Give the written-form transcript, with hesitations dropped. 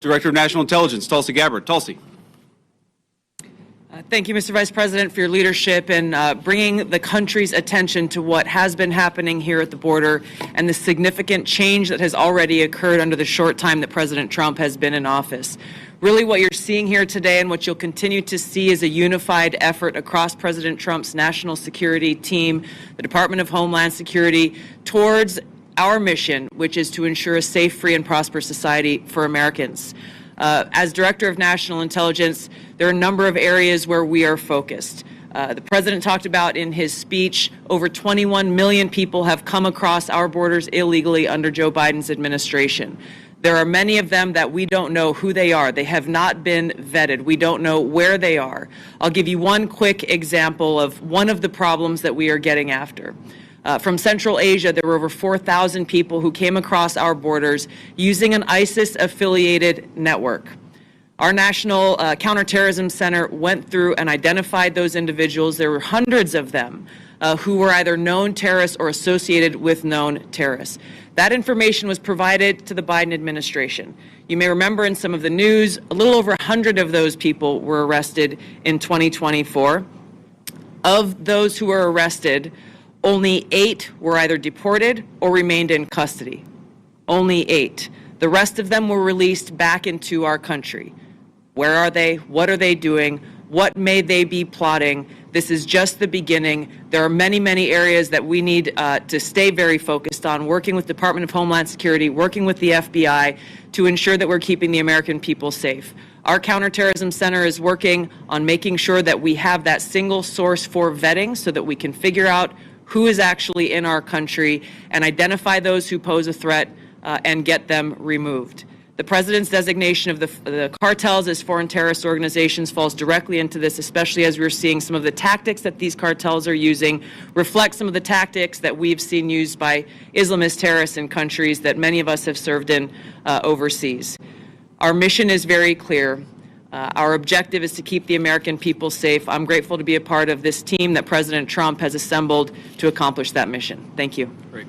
Director of National Intelligence, Tulsi Gabbard. Tulsi. Thank you, Mr. Vice President, for your leadership in bringing the country's attention to what has been happening here at the border and the significant change that has already occurred under the short time that President Trump has been in office. Really, what you're seeing here today and what you'll continue to see is a unified effort across President Trump's national security team, the Department of Homeland Security, towards our mission, which is to ensure a safe, free, and prosperous society for Americans. As Director of National Intelligence, there are a number of areas where we are focused. The President talked about in his speech, over 21 million people have come across our borders illegally under Joe Biden's administration. There are many of them that we don't know who they are. They have not been vetted. We don't know where they are. I'll give you one quick example of one of the problems that we are getting after. From Central Asia, there were over 4,000 people who came across our borders using an ISIS-affiliated network. Our National Counterterrorism Center went through and identified those individuals. There were hundreds of them who were either known terrorists or associated with known terrorists. That information was provided to the Biden administration. You may remember in some of the news, a little over 100 of those people were arrested in 2024. Of those who were arrested, only 8 were either deported or remained in custody. Only 8. The rest of them were released back into our country. Where are they? What are they doing? What may they be plotting? This is just the beginning. There are many, many areas that we need to stay very focused on, working with Department of Homeland Security, working with the FBI to ensure that we're keeping the American people safe. Our Counterterrorism Center is working on making sure that we have that single source for vetting so that we can figure out who is actually in our country and identify those who pose a threat and get them removed. The President's designation of the cartels as foreign terrorist organizations falls directly into this, especially as we're seeing some of the tactics that these cartels are using reflect some of the tactics that we've seen used by Islamist terrorists in countries that many of us have served in overseas. Our mission is very clear. Our objective is to keep the American people safe. I'm grateful to be a part of this team that President Trump has assembled to accomplish that mission. Thank you. Great.